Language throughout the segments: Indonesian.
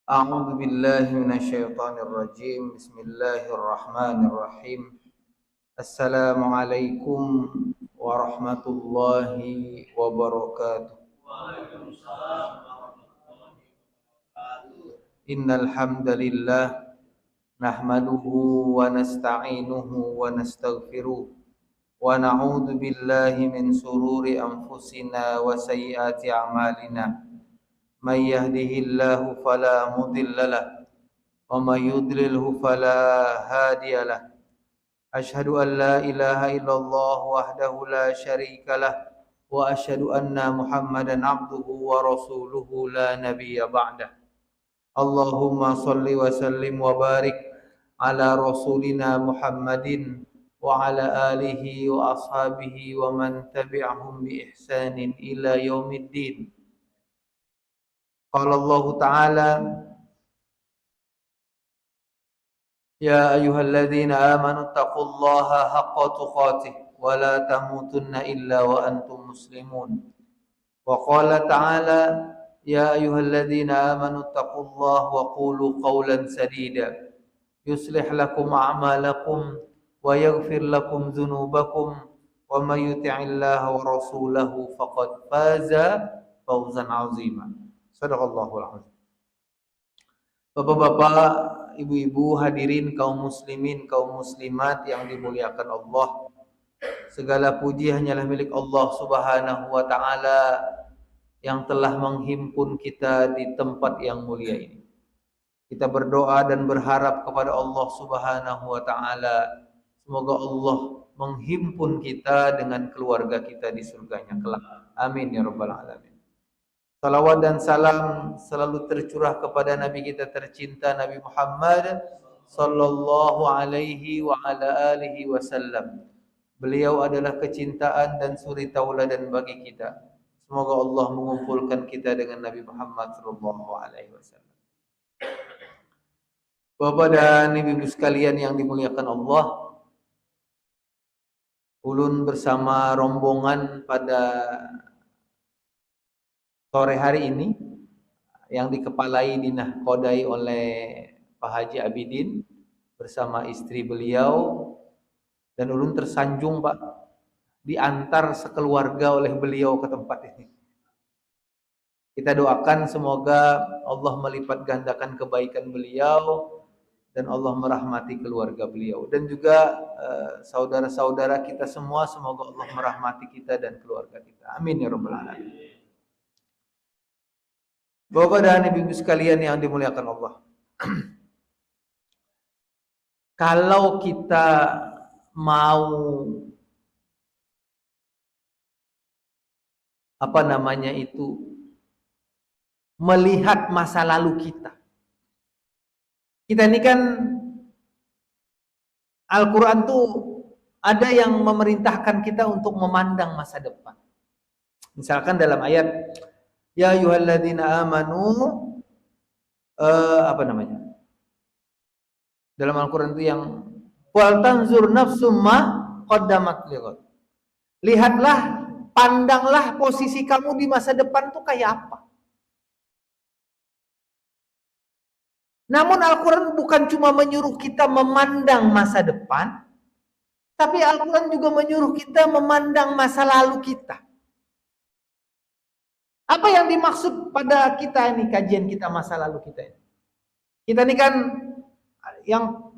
أعوذ بالله من الشيطان الرجيم بسم الله الرحمن الرحيم السلام عليكم ورحمة الله وبركاته إن الحمد لله نحمده ونستعينه ونستغفره ونعوذ بالله من شرور أنفسنا وسيئات أعمالنا من يهده الله فلا مضل له ومن يضلله فلا هادي له أشهد أن لا إله إلا الله وحده لا شريك له وأشهد أن محمدا عبده ورسوله لا نبي بعده اللهم صل وسلم وبارك على رسولنا محمد وعلى آله وأصحابه ومن تبعهم بإحسان إلى يوم الدين قال الله تعالى يا أيها الذين آمنوا اتقوا الله حق تقاته ولا تموتن إلا وأنتم مسلمون وقال تعالى يا أيها الذين آمنوا اتقوا الله وقولوا قولا سديدا يصلح لكم أعمالكم ويغفر لكم ذنوبكم ومن يطع الله ورسوله فقد فاز فوزا عظيما صدق الله العظيم. Bapak-bapak, ibu-ibu, hadirin kaum muslimin, kaum muslimat yang dimuliakan Allah. Segala puji hanyalah milik Allah Subhanahu wa taala yang telah menghimpun kita di tempat yang mulia ini. Kita berdoa dan berharap kepada Allah Subhanahu wa taala semoga Allah menghimpun kita dengan keluarga kita di surganya kelak. Amin ya rabbal alamin. Salawat dan salam selalu tercurah kepada Nabi kita tercinta Nabi Muhammad sallallahu alaihi wa ala alihi wasallam. Beliau adalah kecintaan dan suri tauladan bagi kita. Semoga Allah mengumpulkan kita dengan Nabi Muhammad sallallahu alaihi wasallam. Bapak dan Ibu sekalian yang dimuliakan Allah, ulun bersama rombongan pada sore hari ini yang dikepalai dinahkodai oleh Pak Haji Abidin bersama istri beliau, dan ulun tersanjung Pak diantar sekeluarga oleh beliau ke tempat ini. Kita doakan semoga Allah melipat gandakan kebaikan beliau dan Allah merahmati keluarga beliau, dan juga saudara-saudara kita semua, semoga Allah merahmati kita dan keluarga kita. Amin ya rabbal alamin. Bapak dan Ibu sekalian yang dimuliakan Allah. Kalau kita mau melihat masa lalu kita. Kita ini kan Al-Quran tuh ada yang memerintahkan kita untuk memandang masa depan. Misalkan dalam ayat ya ayyuhalladzina amanu dalam Al-Quran itu yang wal tanzur nafsum ma qaddamat lighad. Lihatlah, pandanglah posisi kamu di masa depan tuh kayak apa. Namun Al-Quran bukan cuma menyuruh kita memandang masa depan, tapi Al-Quran juga menyuruh kita memandang masa lalu kita. Apa yang dimaksud pada kita ini, kajian kita masa lalu kita ini? Kita ini kan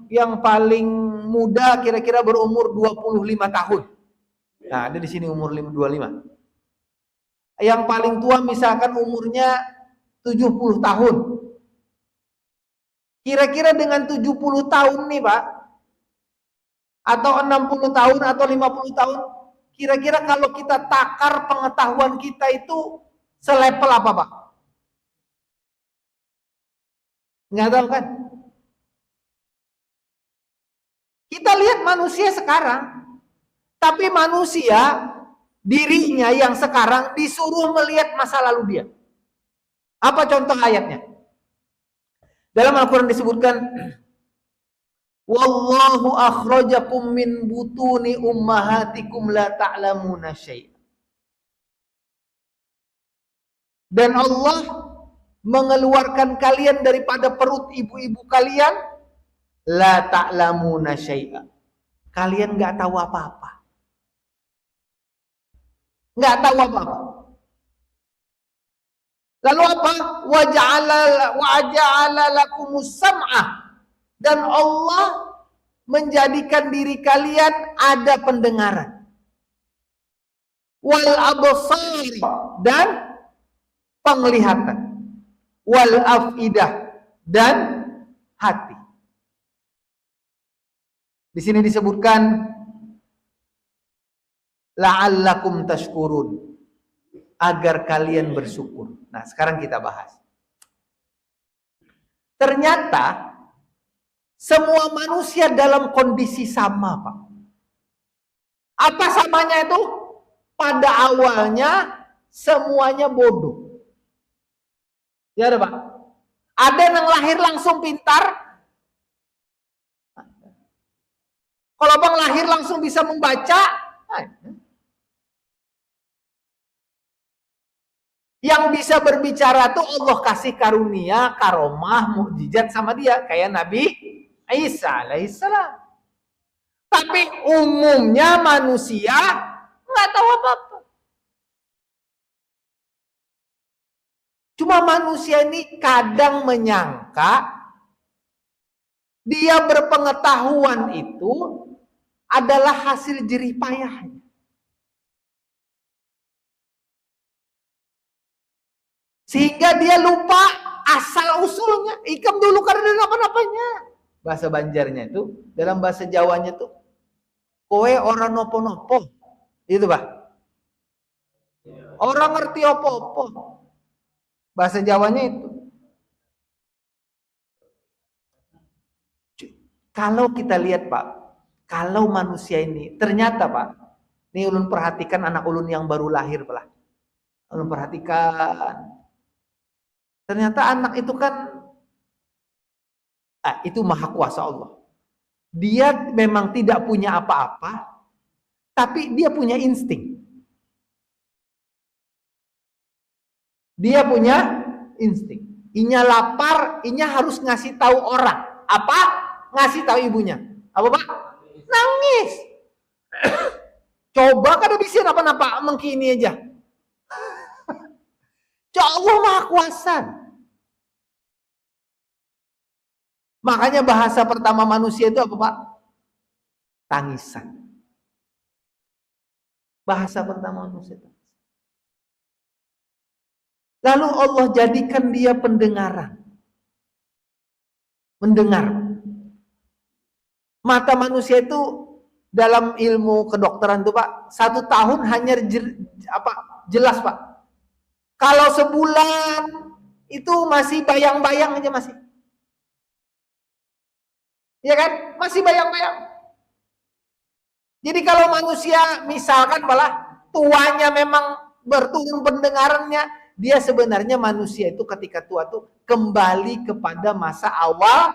yang paling muda kira-kira berumur 25 tahun. Nah, ada di sini umur 25. Yang paling tua misalkan umurnya 70 tahun. Kira-kira dengan 70 tahun nih Pak, atau 60 tahun atau 50 tahun, kira-kira kalau kita takar pengetahuan kita itu selevel apa Pak? Nggak tahu kan? Kita lihat manusia sekarang, tapi manusia dirinya yang sekarang disuruh melihat masa lalu dia. Apa contoh ayatnya? Dalam Al-Quran disebutkan wallahu akhrajakum min butuni ummahatikum la ta'lamuna syai'a. Dan Allah mengeluarkan kalian daripada perut ibu-ibu kalian, la ta'lamuna syai'a. Kalian nggak tahu apa-apa. Nggak tahu apa-apa. Lalu apa? Wa ja'ala lakumus sam'ah. Dan Allah menjadikan diri kalian ada pendengaran. Wal absari, dan penglihatan. Wal afidah, dan hati. Di sini disebutkan la'allakum tashkurun, agar kalian bersyukur. Nah, sekarang kita bahas. Ternyata semua manusia dalam kondisi sama, Pak. Apa samanya itu? Pada awalnya semuanya bodoh. Ya ada, Pak. Ada yang lahir langsung pintar. Kalau Bang lahir langsung bisa membaca. Yang bisa berbicara tuh Allah kasih karunia, karomah, mukjizat sama dia. Kayak Nabi Isa alaihissalam. Tapi umumnya manusia nggak tahu apa-apa. Cuma manusia ini kadang menyangka dia berpengetahuan itu adalah hasil jerih payahnya. Sehingga dia lupa asal usulnya. Ikam dulu karena apa-apanya. Bahasa Banjarnya itu, dalam bahasa Jawanya itu, kowe orang nopo-nopo. Itu, Pak. Orang ngerti apa-apa. Bahasa Jawanya itu. Kalau kita lihat, Pak, kalau manusia ini, ternyata, Pak, ini ulun perhatikan anak ulun yang baru lahir, Pak. Ulun perhatikan. Ternyata anak itu kan, itu maha kuasa Allah. Dia memang tidak punya apa-apa, tapi dia punya insting. Dia punya insting. Inya lapar, inya harus ngasih tahu orang. Apa? Ngasih tahu ibunya. Apa, Pak? Nangis. Coba kada bisa apa-apa mengkini aja. Allah maha kuasa. Makanya bahasa pertama manusia itu apa, Pak? Tangisan. Bahasa pertama manusia itu. Lalu Allah jadikan dia pendengaran. Mendengar. Mata manusia itu dalam ilmu kedokteran itu, Pak, 1 tahun hanya jelas, Pak. Kalau sebulan itu masih bayang-bayang aja masih. Ya kan? Masih bayang-bayang. Jadi kalau manusia misalkan malah tuanya memang berturun pendengarannya, dia sebenarnya manusia itu ketika tua tuh kembali kepada masa awal.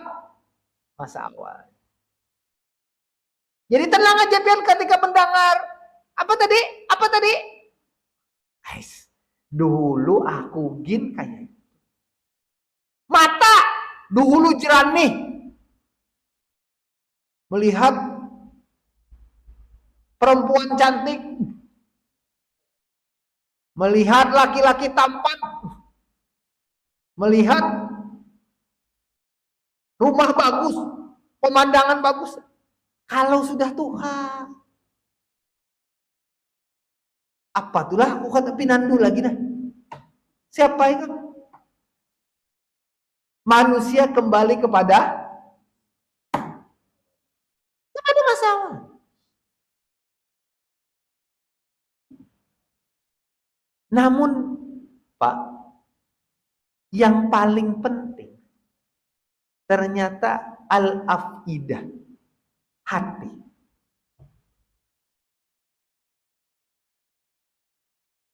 Jadi tenang aja pian ketika mendengar. Apa tadi? Guys, dulu aku gin kayak mata dulu jernih melihat perempuan cantik, melihat laki-laki tampan, melihat rumah bagus, pemandangan bagus. Kalau sudah tua, apa itulah aku kata pinandu lagi dah. Siapa itu? Manusia kembali kepada tidak ada masalah. Namun, Pak, yang paling penting ternyata al-afidah, hati.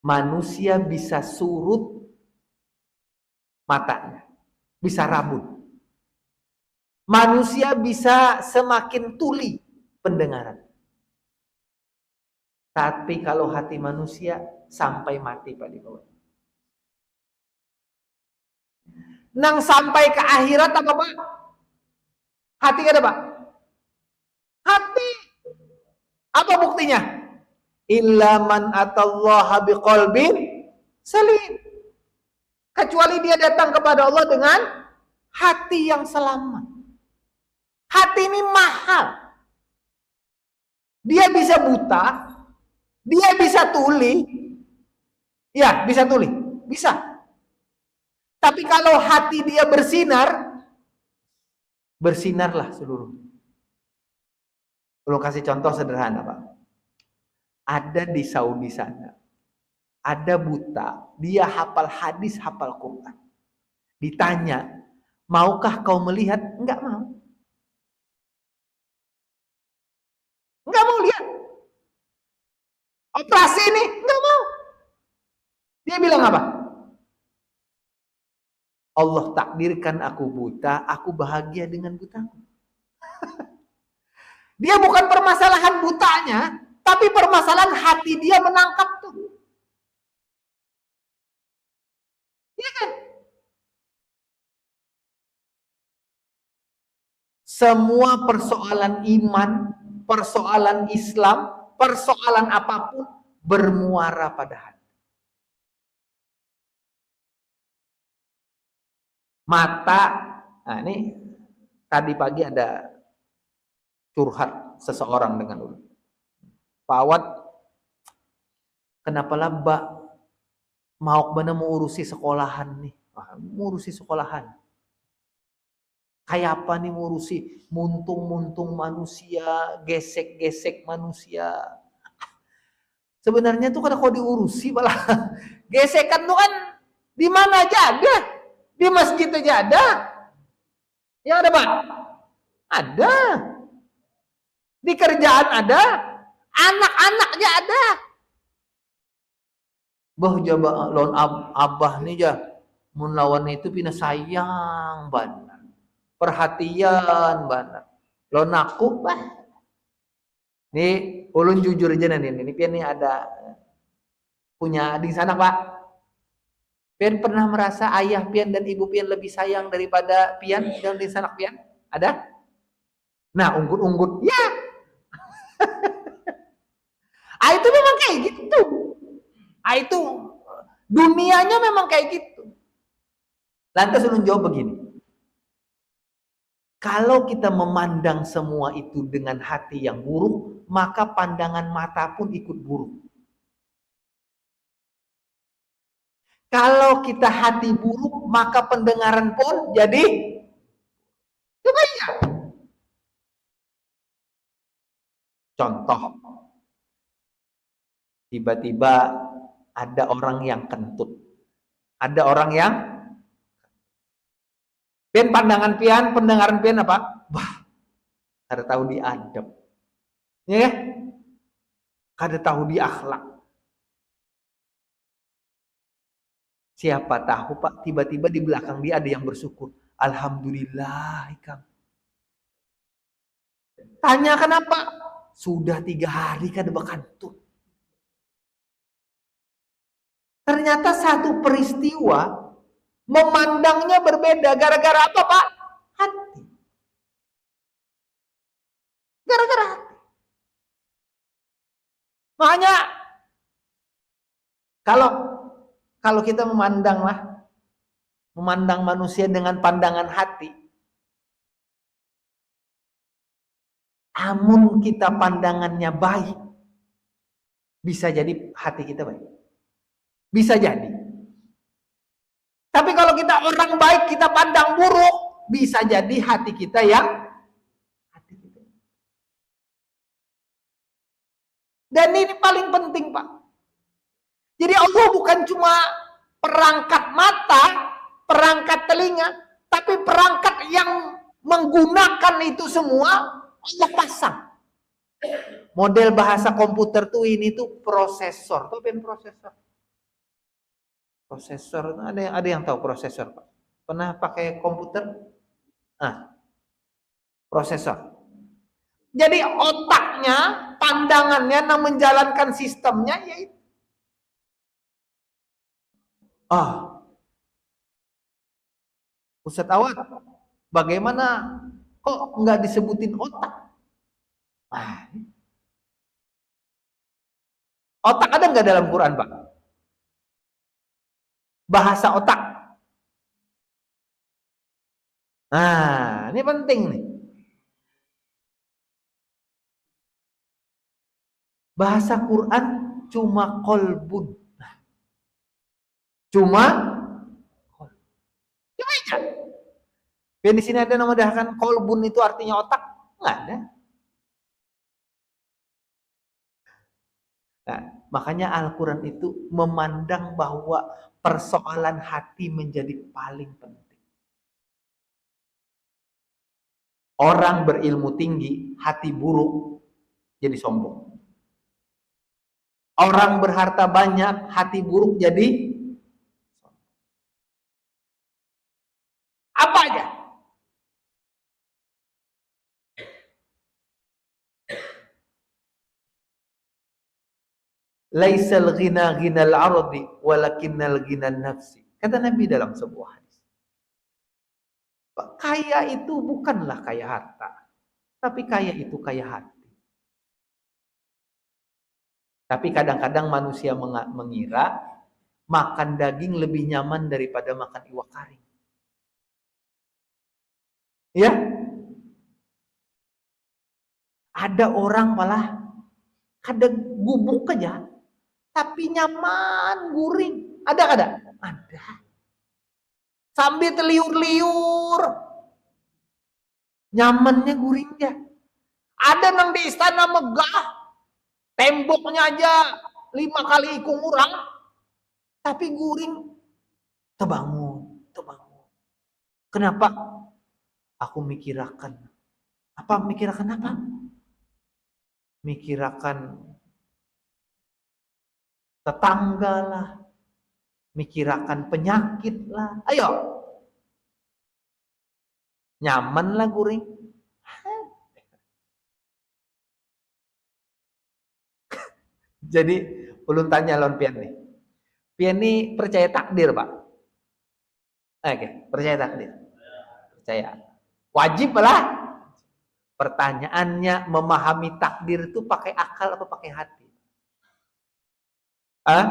Manusia bisa surut matanya, bisa rabun. Manusia bisa semakin tuli pendengaran. Tapi kalau hati manusia sampai mati, Pak, di bawah. Nang sampai ke akhirat apa Pak? Hati ada Pak? Hati. Apa buktinya? Illa man atallaha biqalbin salim. Kecuali dia datang kepada Allah dengan hati yang selamat. Hati ini mahal. Dia bisa buta, dia bisa tuli. Ya, bisa tuli. Bisa. Tapi kalau hati dia bersinar, bersinarlah seluruh. Belum kasih contoh sederhana, Pak. Ada di Saudi sana. Ada buta, dia hafal hadis, hafal Quran. Ditanya, maukah kau melihat? Enggak mau. Enggak mau lihat. Operasi ini, enggak mau. Dia bilang apa? Allah takdirkan aku buta, aku bahagia dengan butaku. Dia bukan permasalahan butanya, tapi permasalahan hati dia menangkap tuh. Iya kan? Semua persoalan iman, persoalan Islam, persoalan apapun bermuara pada hati. Mata, nah ini tadi pagi ada curhat seseorang dengan dulu. Pak Awad, kenapa lah Mbak mau bener mau urusi sekolahan nih? Mau urusi sekolahan. Kayak apa nih ngurusi muntung-muntung manusia, gesek-gesek manusia. Sebenarnya tuh kalau diurusi malah gesekan tuh kan di mana aja ada. Di masjid aja ada. Yang ada Pak? Ada. Di kerjaan ada. Anak-anaknya ada. Bah jaba lawan abah nih ja. Mun lawan itu pina sayang banget. Perhatian banget. Lo naku bah. Nih ulun jujur aja nih. Ini pian nih ada punya di sana Pak. Pian pernah merasa ayah pian dan ibu pian lebih sayang daripada pian dan di sana pian? Ada? Nah unggut-unggut ya. Itu memang kayak gitu. Itu dunianya memang kayak gitu. Lantas ulun jawab begini. Kalau kita memandang semua itu dengan hati yang buruk, maka pandangan mata pun ikut buruk. Kalau kita hati buruk, maka pendengaran pun jadi kebaikan. Contoh, tiba-tiba ada orang yang kentut. Ada orang yang pian pandangan pian, pendengaran pian apa? Wah, kada tahu diadab. Ya, kada tahu di akhlak. Siapa tahu Pak, tiba-tiba di belakang dia ada yang bersyukur. Alhamdulillah, Kang. Tanya kenapa? Sudah 3 hari kada bekantut. Ternyata satu peristiwa memandangnya berbeda. Gara-gara apa Pak? Hati. Gara-gara hati. Makanya kalau kita memandang manusia dengan pandangan hati, amun kita pandangannya baik, bisa jadi hati kita baik. Bisa jadi. Tapi kalau kita orang baik, kita pandang buruk, bisa jadi hati kita yang hati kita. Dan ini paling penting Pak. Jadi Allah bukan cuma perangkat mata, perangkat telinga, tapi perangkat yang menggunakan itu semua Allah pasang. Model bahasa komputer tuh ini tuh prosesor, tuh apa prosesor? Prosesor, ada yang tahu prosesor Pak? Pernah pakai komputer? Prosesor. Jadi otaknya, pandangannya, yang menjalankan sistemnya yaitu Ustadz Awad, bagaimana kok nggak disebutin otak? Ah, otak ada nggak dalam Quran, Pak? Bahasa otak. Nah, ini penting nih. Bahasa Quran cuma kolbun. Cuma aja. Dan di sini ada nama dahakan kolbun itu artinya otak? Nggak ada. Nah, makanya Al-Quran itu memandang bahwa persoalan hati menjadi paling penting. Orang berilmu tinggi, hati buruk, jadi sombong. Orang berharta banyak, hati buruk jadi apa aja. Laisal ghina ghinal ardi walakinnal ghinan nafsi. Kata Nabi dalam sebuah hadis. Kaya itu bukanlah kaya harta, tapi kaya itu kaya hati. Tapi kadang-kadang manusia mengira makan daging lebih nyaman daripada makan iwak kari. Ya? Ada orang malah kadang gubuk aja, tapi nyaman, gurih. Ada? Ada. Sambil terliur-liur. Nyamannya gurihnya. Ada nang di istana megah. Temboknya aja 5 kali ikung orang. Tapi guring. Tebangun. Kenapa? Aku mikirakan. Mikirakan apa? Mikirakan tetangga lah. Mikirakan penyakit lah. Ayo. Nyaman lah guring. Jadi ulun tanya lawan Pian nih. Pian nih percaya takdir, Pak? Oke, percaya takdir. Percaya. Wajib lah. Pertanyaannya, memahami takdir itu pakai akal atau pakai hati? Hah?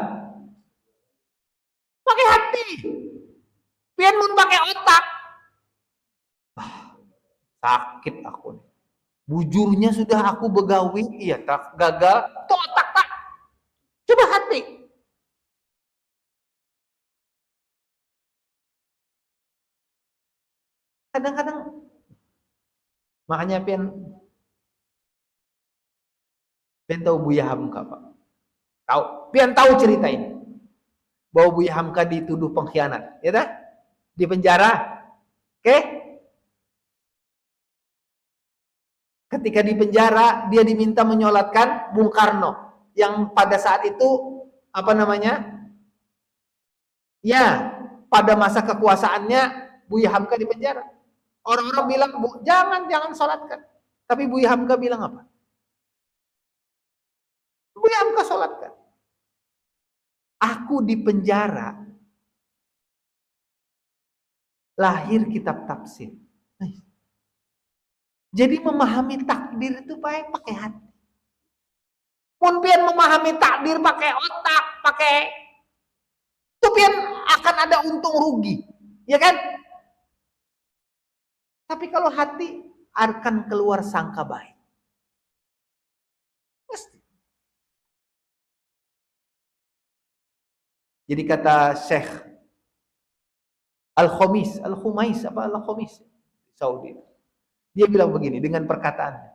Pakai hati. Pian mun pakai otak. Sakit aku nih. Bujurnya sudah aku begawi, iya tak gagal, tuh otak tak. Coba hati. Kadang-kadang makanya Pian tahu Buya Hamka, Pak. Tahu, Pian tahu cerita ini. Bahwa Buya Hamka dituduh pengkhianat, ya dah? Di penjara. Oke? Ketika di penjara, dia diminta menyolatkan Bung Karno yang pada saat itu apa namanya? Ya, pada masa kekuasaannya Buya Hamka di penjara. Orang-orang bilang, jangan sholatkan. Tapi Buya Hamka bilang apa? Buya Hamka sholatkan. Aku di penjara, lahir kitab tafsir. Jadi memahami takdir itu pakai hati. Pun pian memahami takdir pakai otak, itu pian akan ada untung rugi, ya kan? Tapi kalau hati akan keluar sangka baik. Pasti. Jadi kata Syekh Al-Khumais Saudi. Dia bilang begini dengan perkataannya.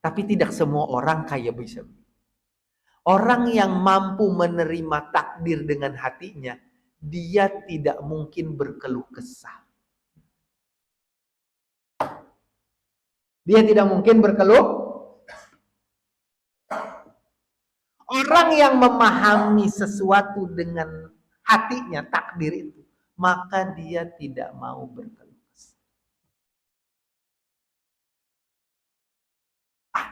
Tapi tidak semua orang kaya bisa. Orang yang mampu menerima takdir dengan hatinya, dia tidak mungkin berkeluh kesah. Dia tidak mungkin berkeluh. Orang yang memahami sesuatu dengan hatinya, takdir itu, maka dia tidak mau berkeluh.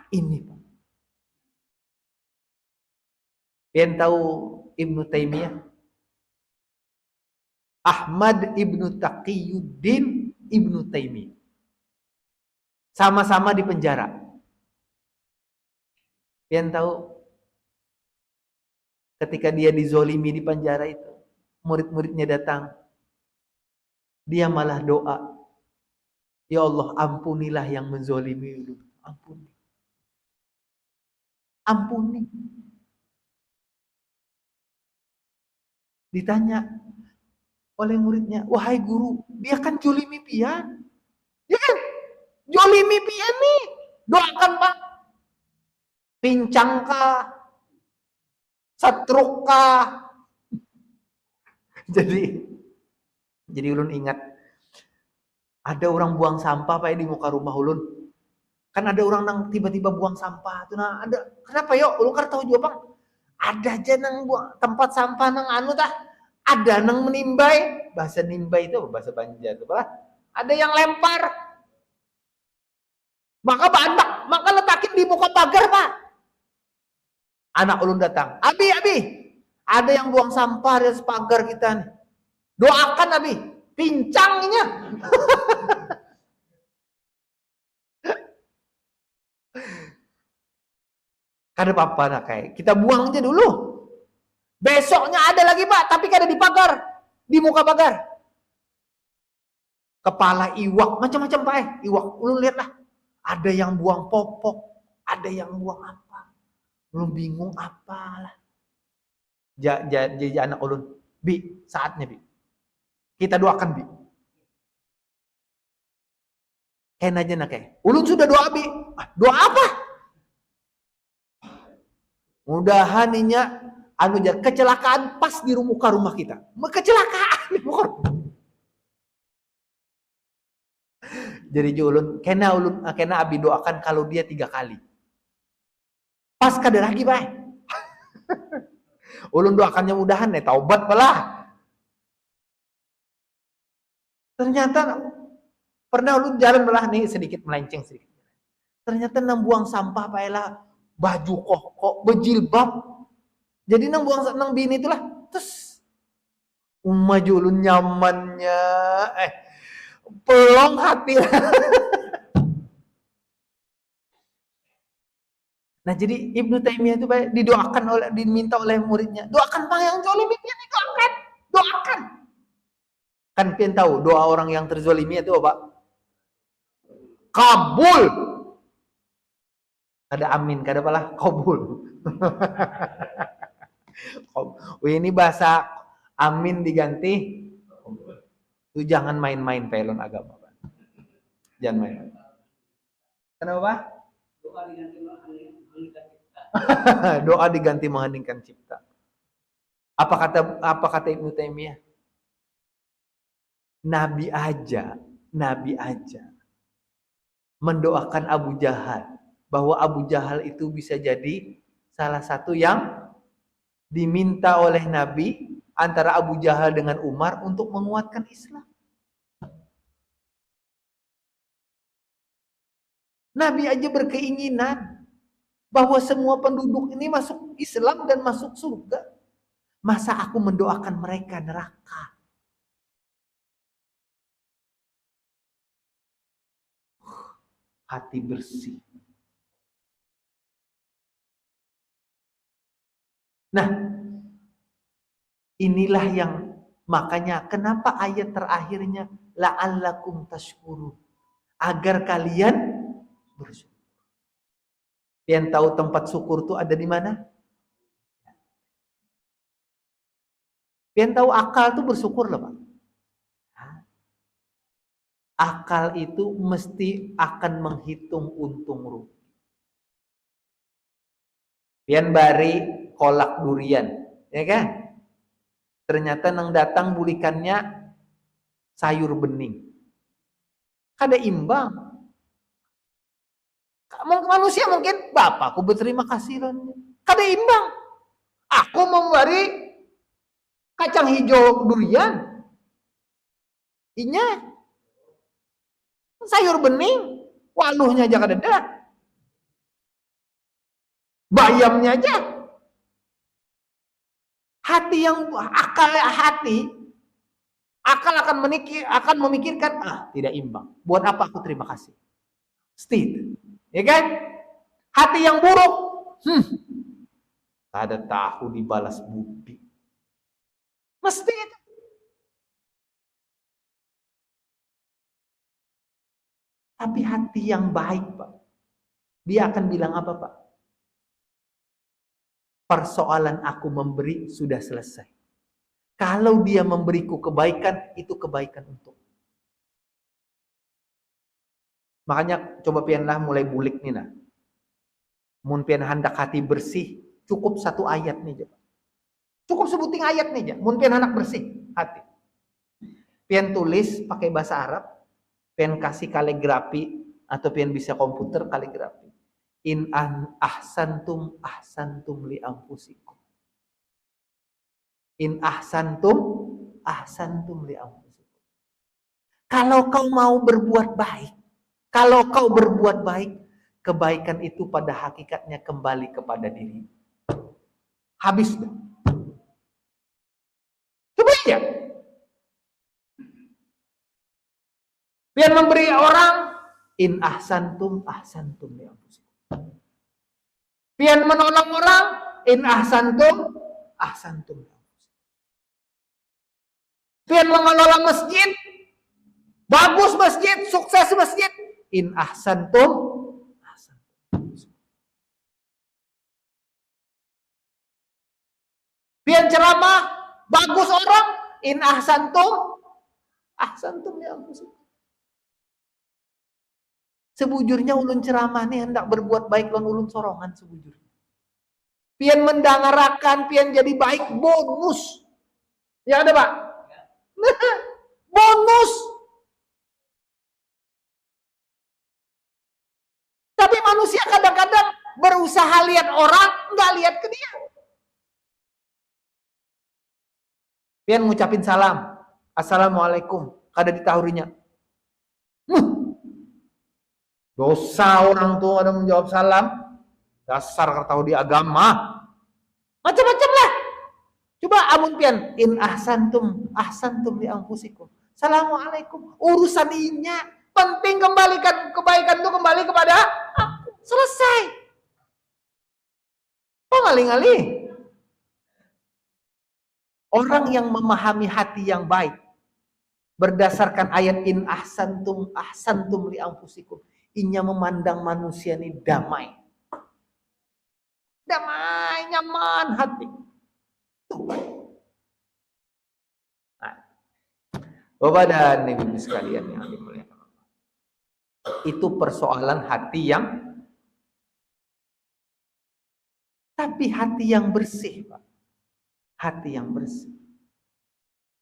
Ini Pak. Pian tahu Ibnu Taimiyah? Ahmad ibnu Taqiyuddin ibnu Taimiyah. Sama-sama di penjara. Kalian tahu ketika dia dizolimi di penjara itu, murid-muridnya datang. Dia malah doa, ya Allah, ampunilah yang menzolimi dulu. Ampuni. Ampuni. Ditanya oleh muridnya, wahai guru, dia kan jolimi pian. Ya kan? Jolimi pian nih. Doakan Pak. Pincang kah? Setruk kah? Jadi ulun ingat, ada orang buang sampah Pak di muka rumah ulun. Kan ada orang nang tiba-tiba buang sampah tuh, nah ada. Kenapa yo? Ulun kan tahu juga Bang. Ada aja nang buang tempat sampah nang anu tah. Ada nang menimbai. Bahasa nimbai itu bahasa Banjar itu lah. Ada yang lempar. Maka letakin di muka pagar Pak. Anak ulun datang. Abi. Ada yang buang sampah di atas pagar kita nih. Doakan Abi. Pincangnya. Kada apa-apa nak kayak. Kita buang aja dulu. Besoknya ada lagi Pak, tapi kada di pagar. Di muka pagar. Kepala iwak, macam-macam Pak iwak. Ulun lihat lah. Ada yang buang popok. Ada yang buang apa. Ulun bingung apalah. Jadi anak ulun. Bi, saatnya Bi. Kita doakan Bi. Kayak aja nak kayak. Ulun sudah doa Bi. Doa apa? Mudahan inya kecelakaan pas di muka rumah kita. Kecelakaan di muka rumah. Jadi ulun kena Abi doakan kalau dia 3 kali. Pas kada lagi Pak. Ulun doakannya mudahan taubat pala. Ternyata pernah ulun jalan belah nih sedikit melenceng sedikit. Ternyata nang buang sampah Pak lah baju kok berjilbab. Jadi nang buang nang bini itulah. Terus maju ulun nyamannya pelong hati. Nah jadi Ibnu Taimiyah itu diminta oleh muridnya, doakan Pak yang zolimi pian, doakan. Kan pian tahu doa orang yang terzolimi itu apa? Kabul. Ada amin, kada apalah kabul. Ini bahasa amin diganti. Itu jangan main-main pelon agama. Jangan main. Kenapa? Doa diganti mengheningkan cipta. Apa kata Ibnu Taimiyah? Nabi aja mendoakan Abu Jahal bahwa Abu Jahal itu bisa jadi salah satu yang diminta oleh Nabi antara Abu Jahal dengan Umar untuk menguatkan Islam. Nabi aja berkeinginan bahwa semua penduduk ini masuk Islam dan masuk surga. Masa aku mendoakan mereka neraka? Hati bersih. Nah, inilah yang makanya kenapa ayat terakhirnya la'allakum tashkurun, agar kalian bersyukur. Yang tahu tempat syukur itu ada di mana? Yang tahu akal itu bersyukur loh Pak. Akal itu mesti akan menghitung untung rugi. Pian bari kolak durian, ya kan? Ternyata nang datang bulikannya sayur bening. Kada imbang. Manusia mungkin, bapakku berterima kasih loh. Kada imbang. Aku memberi kacang hijau durian. Inya sayur bening, waluhnya aja kada ada. Bayamnya aja. Hati yang akal hati Akal akan memikirkan, tidak imbang. Buat apa aku terima kasih? Stay. Ya kan? Hati yang buruk, ada tahu dibalas budi. Mesti itu. Tapi hati yang baik, Pak, dia akan bilang apa, Pak? Persoalan aku memberi sudah selesai. Kalau dia memberiku kebaikan, itu kebaikan untuk. Makanya coba pianlah mulai bulik nih nah. Mun pian hendak hati bersih, cukup satu ayat nih, coba. Cukup sebuting ayat nih, mun pian hendak bersih hati. Pian tulis pakai bahasa Arab, pian kasih kaligrafi atau pian bisa komputer kaligrafi. In ahsantum li anfusikum. In ahsantum li anfusikum. Kalau kau mau berbuat baik, kebaikan itu pada hakikatnya kembali kepada diri. Habis. Coba ya. Biar memberi orang, in ahsantum li anfusikum. Biar menolong orang, in ahsantum li anfusikum. Pian mengelola masjid, bagus masjid, sukses masjid, in ahsantum. Pian ceramah, bagus orang, in ahsantum ya anfusikum. Sebujurnya ulun ceramah nih hendak berbuat baik lawan ulun sorongan sebujurnya. Pian mendangarakan, pian jadi baik, bonus. Ya ada, Pak? Bonus. Tapi manusia kadang-kadang berusaha lihat orang, nggak lihat ke dia. Pian ngucapin salam, assalamualaikum, kada ditahurinya. Dosa orang tuh ada menjawab salam, dasar tahu di agama, macam-macam lah. Coba amun pian, in ahsantum li anfusikum. Assalamualaikum. Urusan inya, penting kembalikan kebaikan itu kembali kepada aku. Selesai. Oh ngali-ngali. Orang yang memahami hati yang baik berdasarkan ayat in ahsantum li anfusikum, inya memandang manusia ini damai. Damai, nyaman hati. Nah, Bapak dan Ibu sekalian yang dimuliakan Allah, itu persoalan hati yang, tapi hati yang bersih, Pak, hati yang bersih,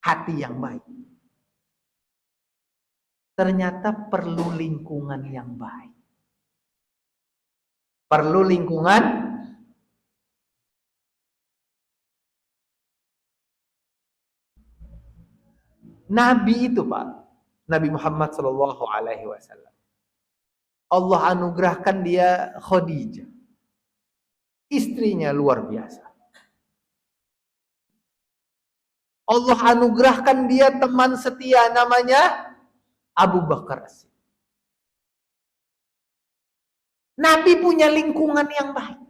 hati yang baik, ternyata perlu lingkungan yang baik, perlu lingkungan. Nabi itu, Pak, Nabi Muhammad Shallallahu Alaihi Wasallam, Allah anugerahkan dia Khadijah, istrinya luar biasa. Allah anugerahkan dia teman setia namanya Abu Bakar. Nabi punya lingkungan yang baik.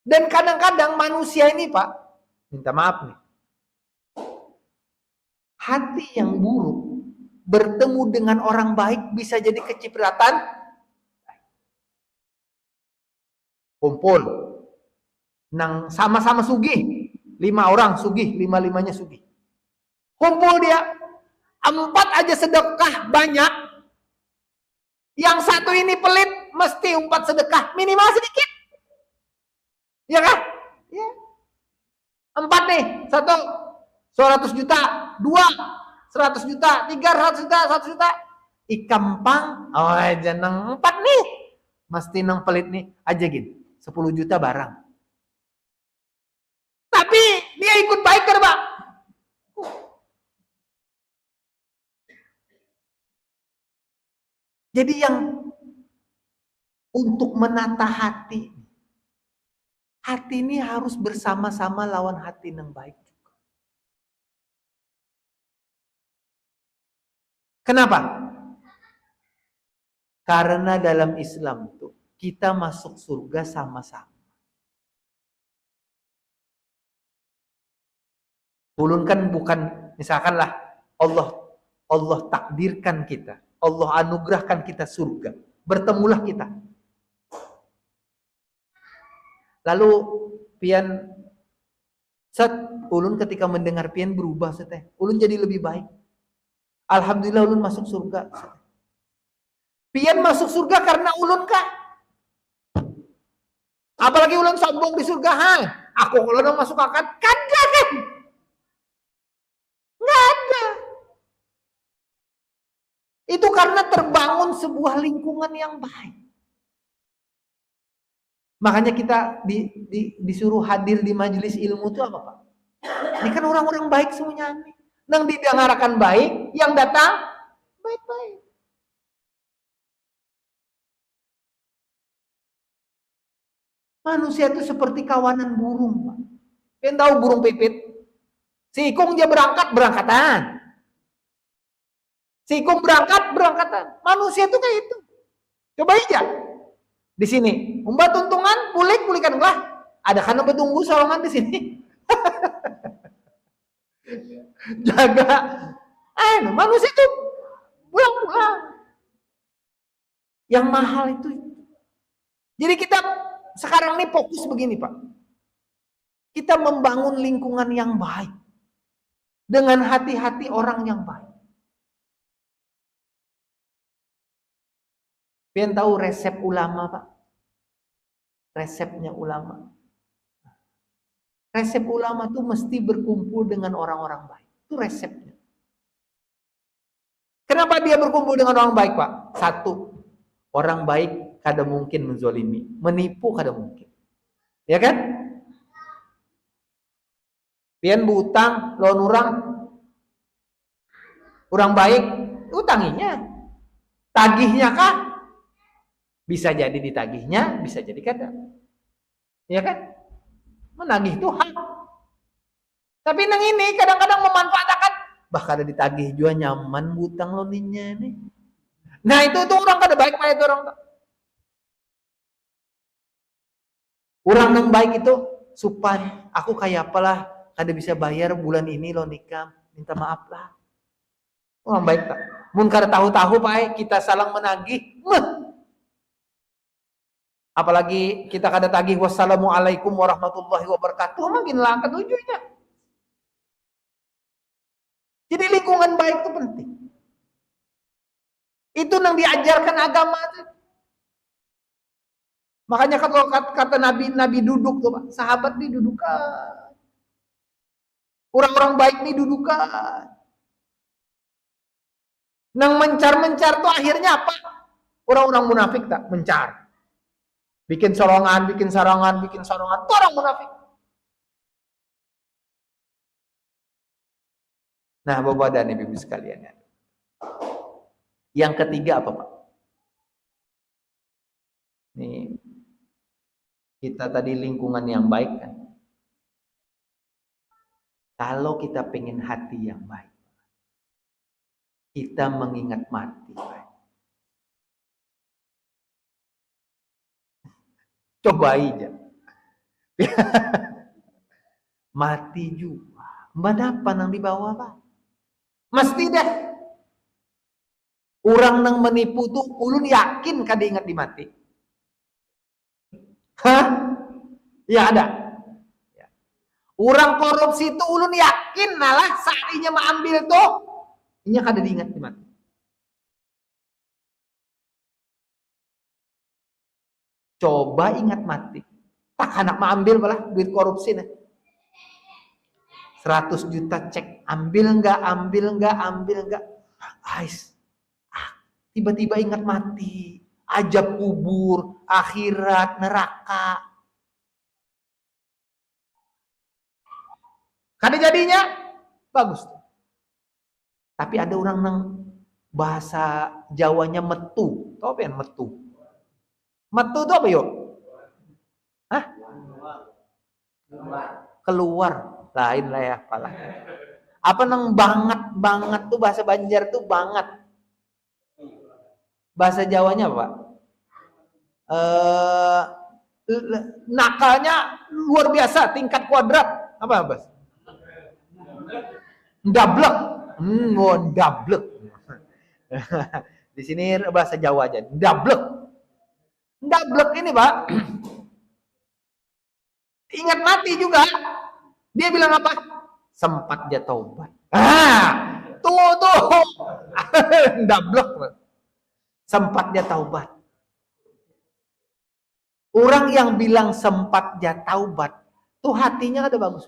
Dan kadang-kadang manusia ini, Pak, minta maaf nih, hati yang buruk bertemu dengan orang baik bisa jadi kecipratan. Kumpul nang sama-sama sugih, 5 orang sugih, 5-5-nya sugih. Kumpul dia, 4 aja sedekah banyak. Yang satu ini pelit, mesti 4 sedekah minimal sedikit. Ya kan? Ya. 4 nih, 1 100 juta, 2 100 juta, 3 100 juta, 100 juta. Ikampang, aja nang 4 nih. Mesti nang pelit nih, aja gini, 10 juta barang. Tapi dia ikut baik kan, Pak? Jadi yang untuk menata hati ini harus bersama-sama lawan hati yang baik juga. Kenapa? Karena dalam Islam tuh kita masuk surga sama-sama. Ulun kan bukan, misalkanlah Allah takdirkan kita, Allah anugerahkan kita surga, bertemulah kita. Lalu pian ulun ketika mendengar pian berubah ulun jadi lebih baik. Alhamdulillah ulun masuk surga. Pian masuk surga karena ulun kah? Apalagi ulun sombong di surga, aku kalau masuk akad, kan? Nggak ada. Itu karena terbangun sebuah lingkungan yang baik. Makanya kita disuruh hadir di majelis ilmu itu apa, Pak? Ini kan orang-orang baik semuanya nih. Nang didengarkan baik, yang datang baik-baik. Manusia itu seperti kawanan burung, Pak. Kalian tahu burung pipit? Si ikung dia berangkatan. Si ikung berangkatan. Manusia itu kayak itu. Coba aja. Di sini, umbat tuntungan, pulikan lah. Ada kan betunggu solongan di sini. Jaga. Manusia itu pulang. Yang mahal itu. Jadi kita sekarang ini fokus begini, Pak. Kita membangun lingkungan yang baik. Dengan hati-hati orang yang baik. Kalian tahu resep ulama, Pak? Resepnya ulama. Resep ulama tuh mesti berkumpul dengan orang-orang baik. Itu resepnya. Kenapa dia berkumpul dengan orang baik, Pak? Satu, orang baik kada mungkin menzolimi. Menipu kada mungkin. Ya kan? Pian berutang, lawan orang baik, utanginya. Tagihnya kah? Bisa jadi ditagihnya, bisa jadi kada. Ya kan? Menagih itu hak. Tapi nang ini kadang-kadang memanfaatkan, bahkan ada ditagih juga nyaman butang loninya nih. Nah itu orang kada baik pak itu orang. Orang nang baik itu supan, aku kayak apalah kada bisa bayar bulan ini lo nikah, minta maaf lah. Orang baik tak. Mun kada tahu-tahu pak kita saling menagih, apalagi kita kada tagih wassalamualaikum warahmatullahi wabarakatuh, makin langka tujuannya. Jadi lingkungan baik itu penting. Itu yang diajarkan agama itu. Makanya kalau kata Nabi duduk tuh Pak, sahabat nih dudukan. Orang-orang baik nih dudukan. Nang mencar-mencar tuh akhirnya apa? Orang-orang munafik tak mencar. Bikin sorongan, bikin sarongan. Itu orang munafik. Nah, Bapak dan Ibu sekalian. Yang ketiga apa, Pak? Nih, kita tadi lingkungan yang baik kan. Kalau kita pengen hati yang baik, kita mengingat mati. Pak. Coba aja. Mati juga. Mbak apa nang di bawah, Pak? Mesti dah. Orang nang menipu tuh ulun yakin kada ingat di mati. Hah? Ya ada. Ya. Orang korupsi itu ulun yakin nalah saatnya mengambil tuh ini kada diingat di mati. Coba ingat mati. Tak anak mengambil malah duit korupsi nih. 100 juta cek, ambil enggak. Ais. Tiba-tiba ingat mati, ajab kubur, akhirat, neraka. Kada jadinya bagus. Tapi ada orang nang bahasa Jawanya metu. Tahu apa yang metu? Metu itu apa yuk? Hah? Keluar. Lain lah ya apalah. Apa nang banget tuh bahasa Banjar tuh banget. Bahasa Jawanya apa, Pak? Nakalnya luar biasa, tingkat kuadrat. Apa, Bas? Ndablek. Ndablek. Di sini bahasa Jawa aja. Ndablek. Ndablek ini, Pak. Ingat mati juga. Dia bilang apa? Sempat dia taubat. Tuh. Ndablek. Sempat dia taubat. Orang yang bilang sempat dia taubat, tuh hatinya ada bagus.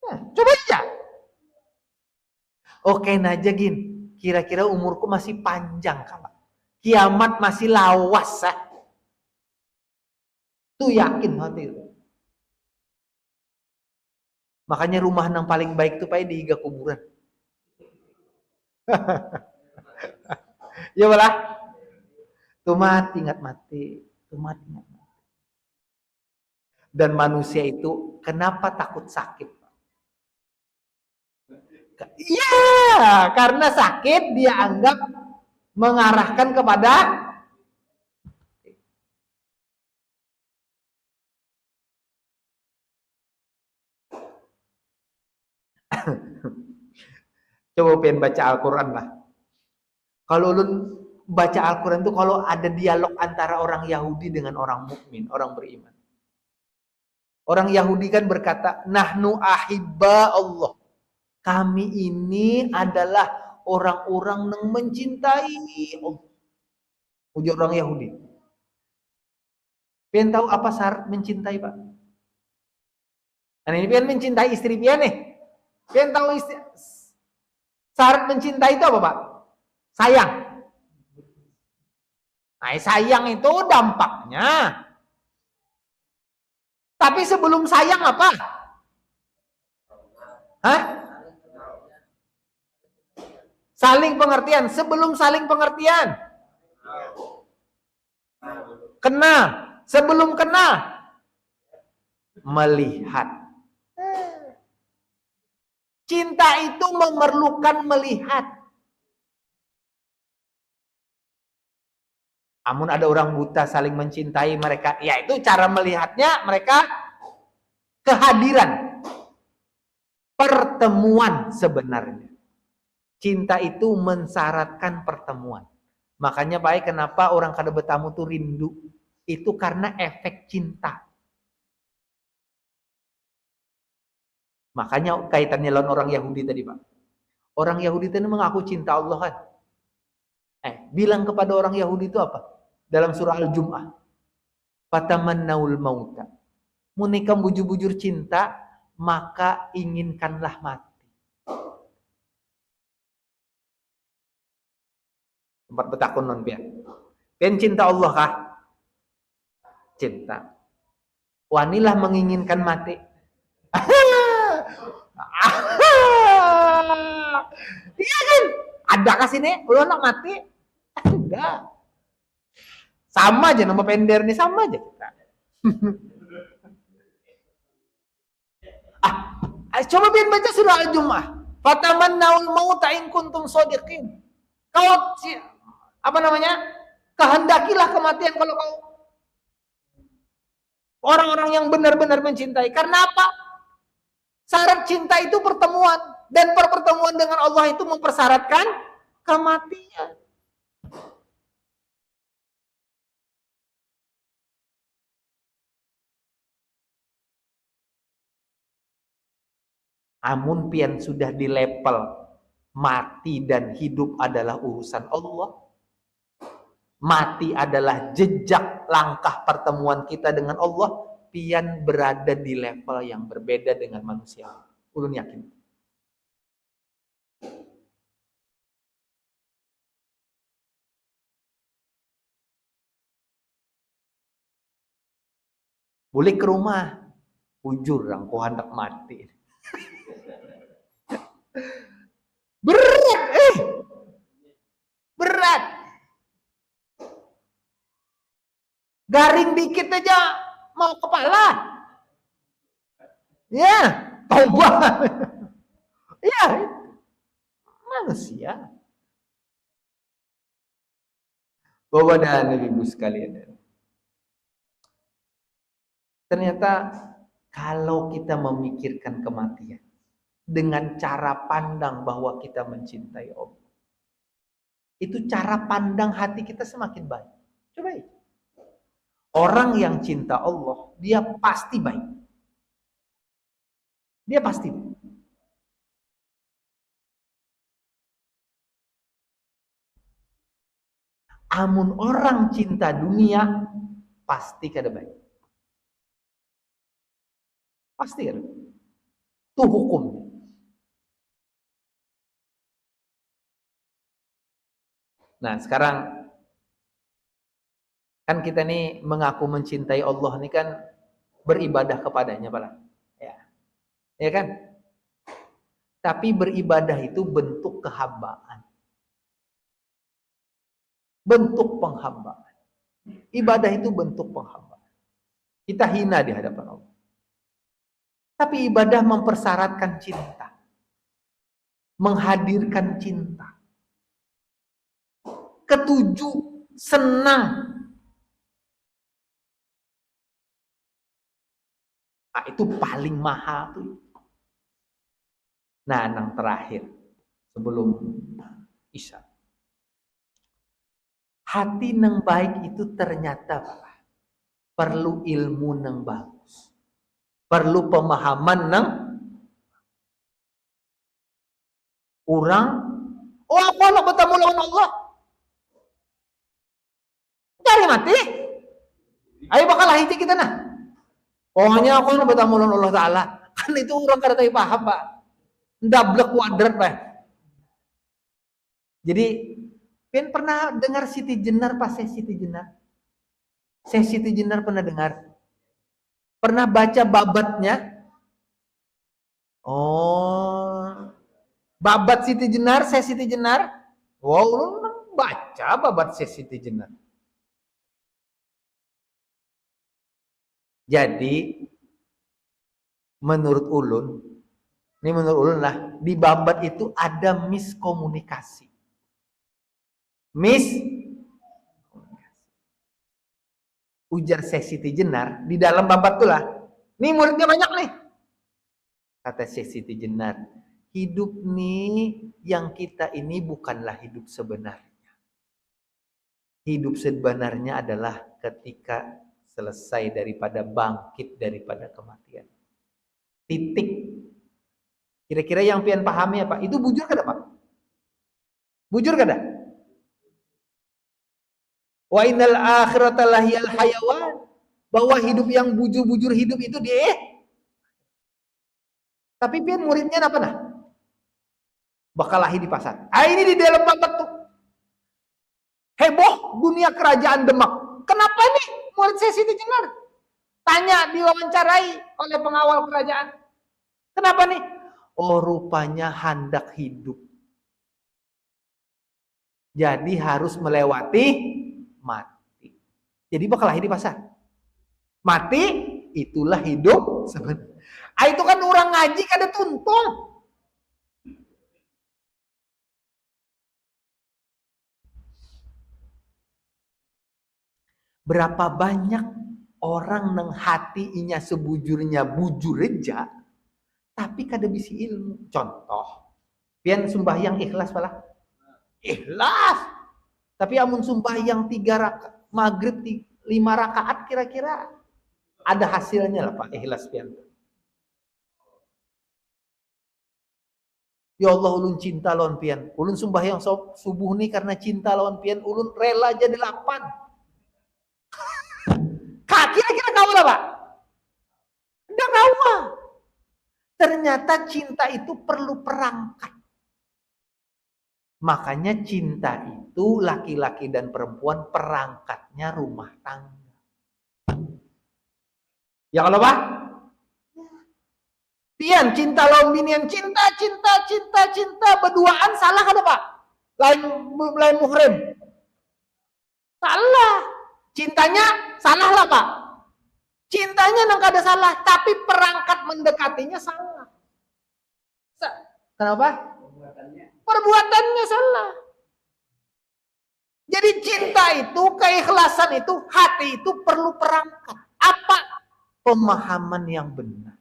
Coba aja. Oke aja Gin, kira-kira umurku masih panjang kalau kiamat masih lawas. Tuh yakin hati itu. Makanya rumah yang paling baik tuh di iga kuburan. Ya malah. Tuh mati, ingat mati. Dan manusia itu kenapa takut sakit? Iya, karena sakit dia anggap mengarahkan kepada coba pengen baca Al-Quran lah. Kalau lu baca Al-Quran itu kalau ada dialog antara orang Yahudi dengan orang mukmin, orang beriman. Orang Yahudi kan berkata, nahnu ahibba Allah. Kami ini adalah orang-orang yang mencintai Allah. Ujar orang Yahudi. Pengen tahu apa syarat mencintai, Pak? Nah ini pengen mencintai istri pian nih. Pengen tahu syarat mencintai itu apa, Pak? Sayang. Nah, sayang itu dampaknya. Tapi sebelum sayang apa? Hah? Saling pengertian. Sebelum saling pengertian. Kenal. Sebelum kenal. Melihat. Cinta itu memerlukan melihat. Namun ada orang buta saling mencintai mereka. Ya itu cara melihatnya mereka kehadiran. Pertemuan sebenarnya. Cinta itu mensyaratkan pertemuan. Makanya baik kenapa orang kada bertamu tuh rindu. Itu karena efek cinta. Makanya kaitannya lawan orang Yahudi tadi, Pak. Orang Yahudi tadi mengaku cinta Allah kan. Bilang kepada orang Yahudi itu apa? Dalam surah Al-Jum'ah. Fatamannaul mauta. Menikah bujur-bujur cinta, maka inginkanlah mati. Tempat betakun non biar. Pen cinta Allah kah? Cinta. Wanilah menginginkan mati. Iya kan? Ada kah sini? Lu nak mati? Enggak. Sama aja nama pender nih, sama aja kita. Coba biar baca surah Al-Jum'ah. Fatamannaul mauta in kuntum shodiqin. Kau kehendakilah kematian kalau kau orang-orang yang benar-benar mencintai. Karena apa? Syarat cinta itu pertemuan. Dan pertemuan dengan Allah itu mempersyaratkan kematian. Amun pian sudah di level mati dan hidup adalah urusan Allah. Mati adalah jejak langkah pertemuan kita dengan Allah. Pian berada di level yang berbeda dengan manusia. Ulun yakin. Boleh ke rumah. Ujur orang ku hendak mati. Berat. Berat. Garing dikit aja mau kepala. Ya, taubat. Ya, manusia. Bapak dan ibu sekalian. Ternyata kalau kita memikirkan kematian dengan cara pandang bahwa kita mencintai Allah, itu cara pandang hati kita semakin baik. Coba ya. Orang yang cinta Allah, dia pasti baik. Dia pasti baik. Amun orang cinta dunia, pasti kada baik. Pasti kada. Itu hukum. Nah, sekarang kan kita nih mengaku mencintai Allah nih kan beribadah kepadanya, Pak. Ya. Ya kan? Tapi beribadah itu bentuk kehambaan. Bentuk penghambaan. Ibadah itu bentuk penghambaan. Kita hina di hadapan Allah. Tapi ibadah mempersyaratkan cinta. Menghadirkan cinta. Ketujuh, senang. Nah, itu paling mahal tuh. Nah, yang terakhir sebelum Isya. Hati nang baik itu ternyata perlu ilmu nang bagus. Perlu pemahaman nang orang. Oh, apa nak bertemu lawan Allah? Cari mati. Ayo bakal hiti kita nah. Pokoknya aku nak bertemu lawan Allah Ta'ala. Kan itu orang kada tahu paham, Pak. Ndablek kuadrat, Pak. Jadi, Pian pernah dengar Siti Jenar pas saya Siti Jenar? Saya Siti Jenar pernah dengar. Pernah baca babatnya? Oh. Babat Siti Jenar, saya Siti Jenar? Wow, lu baca babat saya Siti Jenar. Jadi, menurut ulun, ini menurut ulun lah, di babat itu ada miskomunikasi. Ujar Syekh Siti Jenar di dalam babat tuh lah. Nih muridnya banyak nih. Kata Syekh Siti Jenar, hidup nih yang kita ini bukanlah hidup sebenarnya. Hidup sebenarnya adalah ketika selesai daripada bangkit daripada kematian. Titik. Kira-kira yang pian pahami apa? Itu bujur kada, Pak? Bujur kada? Wa innal akhirata lahiyal hayawan. Bahwa hidup yang bujur-bujur hidup itu tapi pian muridnya apa nah? Bakal lahir di pasar. Ini di dalam babat tuh. Heboh dunia kerajaan Demak. Kenapa nih murid saya Siti Jenar? Tanya diwawancarai oleh pengawal kerajaan. Kenapa nih? Oh, rupanya hendak hidup. Jadi harus melewati mati. Jadi bakal lahir di pasar. Mati itulah hidup sebenarnya. Itu kan orang ngaji kada tuntung. Berapa banyak orang nang hati inya sebujurnya bujur reja, tapi kada bisi ilmu. Contoh, pian sembahyang ikhlas pala. Ikhlas. Tapi amun sembahyang 3 rakaat, maghrib 5 rakaat kira-kira ada hasilnya lah Pak, ikhlas pian. Ya Allah, ulun cinta lawan pian. Ulun sembahyang subuh nih karena cinta lawan pian, ulun rela jadi 8. Kira-kira kau lah Pak? Enggak kau lah. Ternyata cinta itu perlu perangkat. Makanya cinta itu laki-laki dan perempuan perangkatnya rumah tangga. Ya kalau Pak? Pian cinta lawan binian, cinta berduaan salah kan Pak? Lain muhrim. Salah. Cintanya salah lah Pak. Cintanya nang kada salah, tapi perangkat mendekatinya salah. Kenapa? Perbuatannya salah. Jadi cinta itu, keikhlasan itu, hati itu perlu perangkat. Apa? Pemahaman yang benar.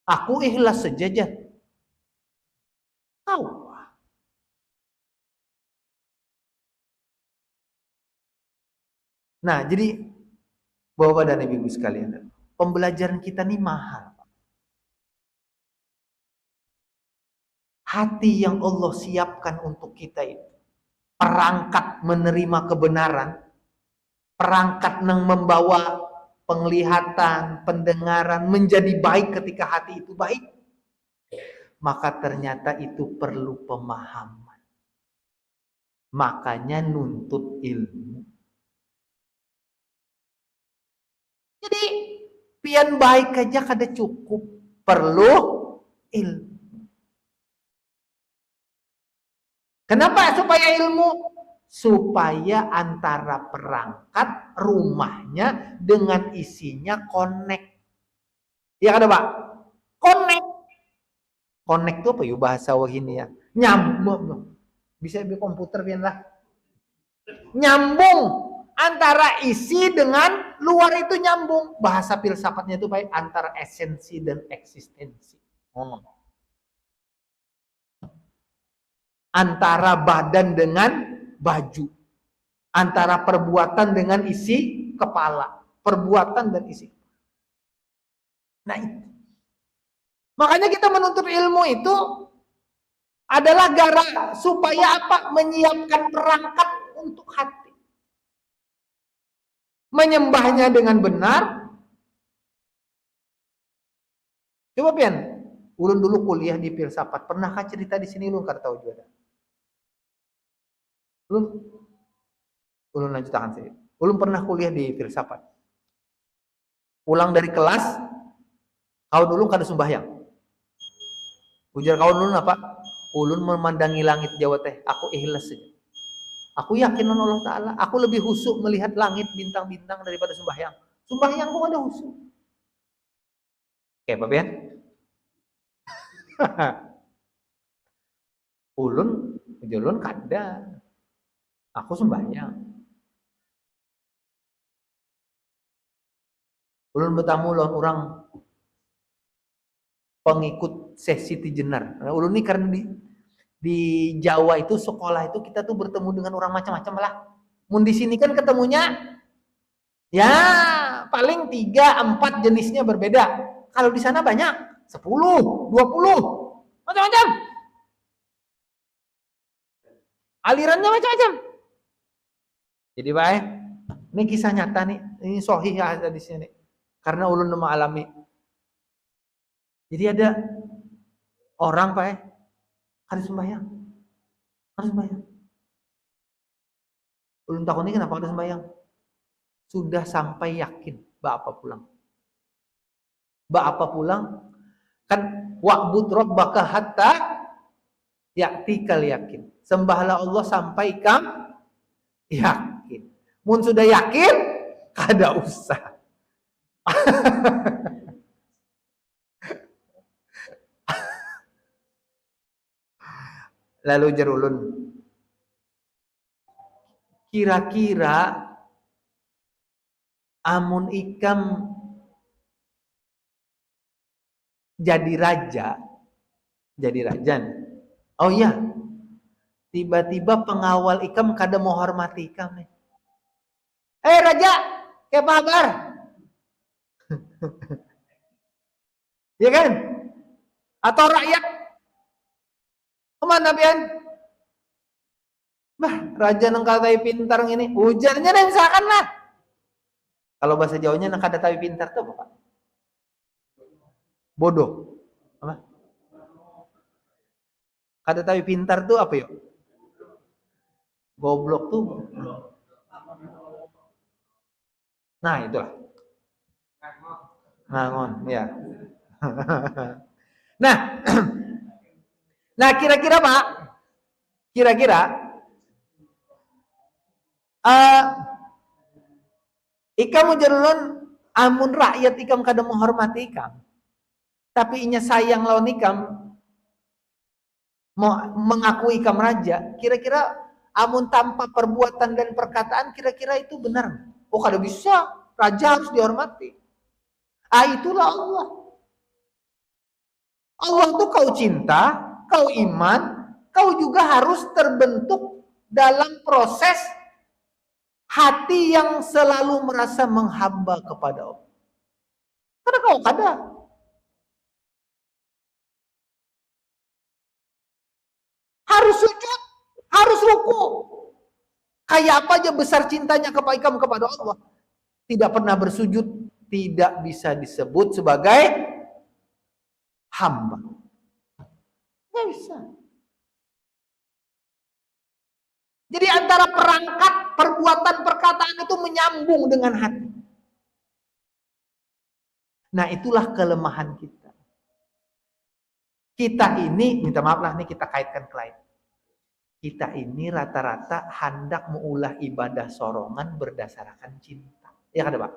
Aku ikhlas sejajar. Tahu. Nah, jadi Bapak dan Ibu sekalian, pembelajaran kita ini mahal. Hati yang Allah siapkan untuk kita itu, perangkat menerima kebenaran, perangkat yang membawa penglihatan, pendengaran menjadi baik ketika hati itu baik, maka ternyata itu perlu pemahaman. Makanya nuntut ilmu. Jadi pian baik aja kada cukup, perlu ilmu. Kenapa supaya ilmu? Supaya antara perangkat rumahnya dengan isinya connect. Ya kada Pak? Connect. Connect itu apa ya bahasa wahini ya? Nyambung. Bisa di komputer pian lah. Nyambung antara isi dengan luar itu nyambung. Bahasa filsafatnya itu baik antara esensi dan eksistensi. Antara badan dengan baju, antara perbuatan dengan isi kepala, perbuatan dan isi. Nah itu. Makanya kita menuntut ilmu itu adalah gara supaya apa? Menyiapkan perangkat untuk hati. Menyembahnya dengan benar. Coba pian, ulun dulu kuliah di filsafat. Pernahkah cerita di sini ulun kada tahu juga. Ulun lanjutkan sih. Ulun pernah kuliah di filsafat. Pulang dari kelas, kau dulu kada sembahyang. Ujar kau dulu apa? Ulun memandangi langit Jawa teh, aku ikhlas saja. Aku yakin dengan Allah Ta'ala. Aku lebih husuk melihat langit bintang-bintang daripada sembahyang. Sembahyang kok ada husuk. Oke, Pak Bian? Ulun kada. Aku sembahyang. Ulun bertamu lawan orang pengikut Siti Jenar. Nah, ulun ini karena di Jawa itu sekolah itu kita tuh bertemu dengan orang macam-macam lah. Mun di sini kan ketemunya ya paling 3-4 jenisnya berbeda. Kalau di sana banyak 10, 20 macam-macam. Alirannya macam-macam. Jadi baik, ini kisah nyata nih, ini sahih ada di sini. Karena ulun mengalami. Jadi ada orang Pak harus sembahyang. Ulun takut ini kenapa harus sembahyang? Sudah sampai yakin Bapak pulang. Kan wa'bud rabbaka hatta ya'tikal yakin. Sembahlah Allah sampai kam yakin. Mun sudah yakin, kada usah. Lalu jar ulun, kira-kira amun ikam jadi rajan. Oh iya, tiba-tiba pengawal ikam kada mau hormati ikam nih. Raja, kayak apa kabar? Ya kan? Atau rakyat? Kemana pian? Bah, raja nang katai pintar ini. Ujarnya nih misalkan lah. Kalau bahasa Jawanya nang kada tahu pintar tuh apa? Bodoh. Apa? Kada tahu pintar tuh apa yuk? Goblok tuh. Nah, itulah. Ngangon, ya. Nah, kira-kira Pak, ikam ujarulun amun rakyat ikam kada menghormati ikam, tapi inya sayang lawan ikam, mengakui kamu raja, kira-kira amun tanpa perbuatan dan perkataan, kira-kira itu benar? Oh, kada bisa, raja harus dihormati. Itulah Allah. Allah tuh kau cinta, kau iman, kau juga harus terbentuk dalam proses hati yang selalu merasa menghamba kepada Allah. Karena kau kada. Harus sujud, harus ruku. Kayak apa aja besar cintanya kepada Allah. Tidak pernah bersujud, tidak bisa disebut sebagai hamba. Nggak bisa. Jadi antara perangkat, perbuatan, perkataan itu menyambung dengan hati. Nah, itulah kelemahan kita. Kita ini, minta maaf lah nih kita kaitkan ke lain. Kita ini rata-rata hendak mengulah ibadah sorongan berdasarkan cinta. Ya kan, Pak?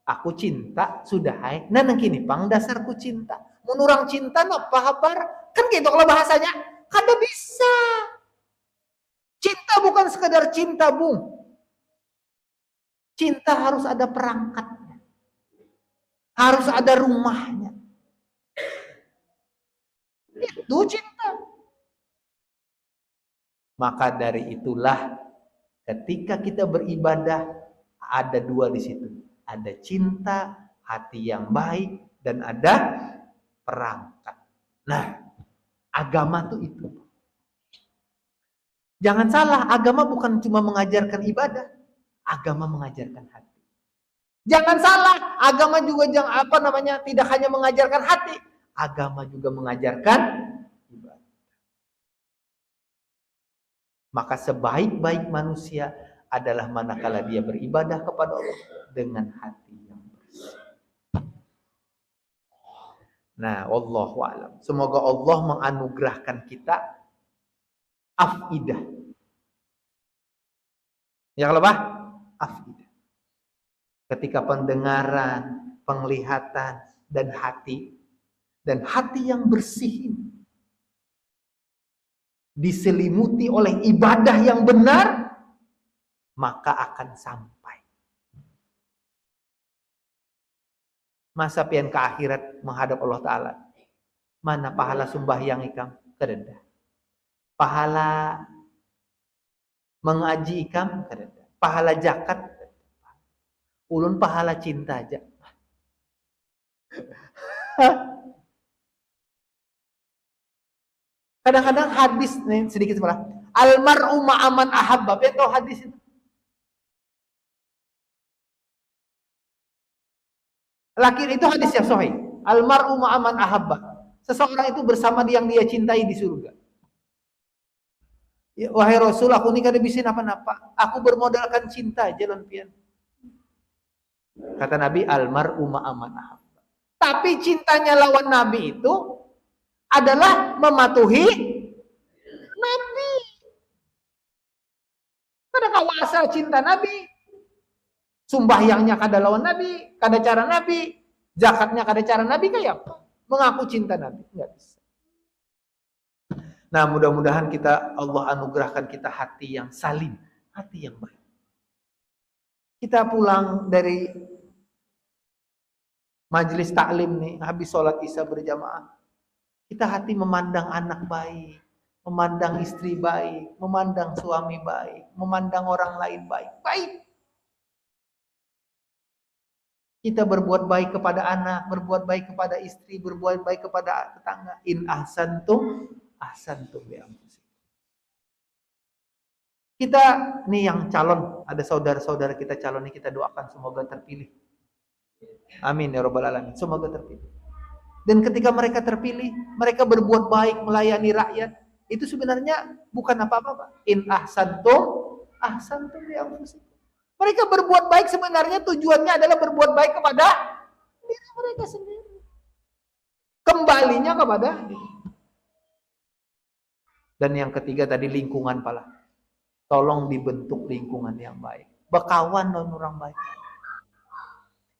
Aku cinta, sudah hai. Nah, kini pang dasarku cinta. Menurang cinta apa kabar? Kan gitu kalau bahasanya. Kada bisa. Cinta bukan sekedar cinta, Bung. Cinta harus ada perangkatnya. Harus ada rumahnya. Itu cinta. Maka dari itulah ketika kita beribadah ada dua di situ. Ada cinta, hati yang baik, dan ada perangkat. Nah, agama tuh itu. Jangan salah, agama bukan cuma mengajarkan ibadah, agama mengajarkan hati. Jangan salah, agama juga tidak hanya mengajarkan hati, agama juga mengajarkan ibadah. Maka sebaik-baik manusia adalah manakala dia beribadah kepada Allah dengan hati yang bersih. Nah, wallahu a'lam. Semoga Allah menganugerahkan kita afidah. Ya kalau apa? Afidah. Ketika pendengaran, penglihatan, dan hati yang bersih diselimuti oleh ibadah yang benar, maka akan sampai. Masa pian ke akhirat menghadap Allah Ta'ala. Mana pahala sembahyang ikam? Kedenda. Pahala mengaji ikam? Kedenda. Pahala zakat? Ulun pahala cinta aja. Kadang-kadang hadis nih sedikit sebelah. Almar'u ma'aman ahabba. Pian tahu hadis itu? Laki itu hadis yang sahih. Almar'u ma'aman ahabba. Seseorang itu bersama yang dia cintai di surga. Ya, wahai Rasul, aku ini kada bisa apa-apa. Aku bermodalkan cinta jalan pian. Kata Nabi, almar'u ma'aman ahabba. Tapi cintanya lawan Nabi itu adalah mematuhi Nabi. Kada kawasa cinta Nabi. Sumbahyangnya kada lawan Nabi, kada cara Nabi, zakatnya kada cara Nabi, kayak apa? Mengaku cinta Nabi, enggak bisa. Nah, mudah-mudahan Allah anugerahkan kita hati yang salim, hati yang baik. Kita pulang dari majelis taklim nih, habis sholat isya berjamaah, kita hati memandang anak baik, memandang istri baik, memandang suami baik, memandang orang lain baik. Kita berbuat baik kepada anak, berbuat baik kepada istri, berbuat baik kepada tetangga. In ahsantum, ahsantum ya anfusikum. Kita nih yang calon, ada saudara-saudara kita calon nih, kita doakan semoga terpilih. Amin ya rabbal alamin. Semoga terpilih. Dan ketika mereka terpilih, mereka berbuat baik, melayani rakyat. Itu sebenarnya bukan apa-apa. In ahsantum, ahsantum ya anfusikum. Mereka berbuat baik sebenarnya tujuannya adalah berbuat baik kepada diri mereka sendiri. Kembalinya kepada diri. Dan yang ketiga tadi lingkungan pala. Tolong dibentuk lingkungan yang baik. Bekawan non orang baik.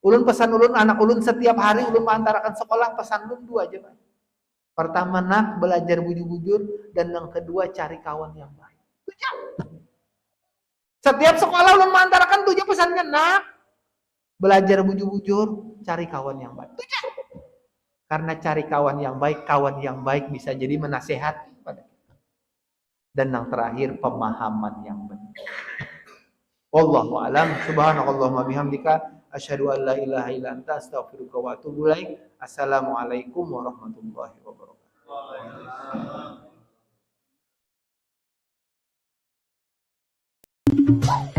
Ulun pesan ulun anak ulun setiap hari ulun mengantarakan sekolah pesan ulun 2 aja, Pak. Pertama, nak belajar bujur-bujur, dan yang kedua cari kawan yang baik. Setiap sekolah ulun mengantarakan 7 pesannya, nak belajar bujur-bujur, cari kawan yang baik. Karena cari kawan yang baik bisa jadi menasehat pada kita. Dan yang terakhir pemahaman yang benar. Wallahu a'lam. Subhanakallahumma bihamdika asyhadu an la ilaha illa anta astaghfiruka wa atubu ilaik. Assalamualaikum warahmatullahi wabarakatuh.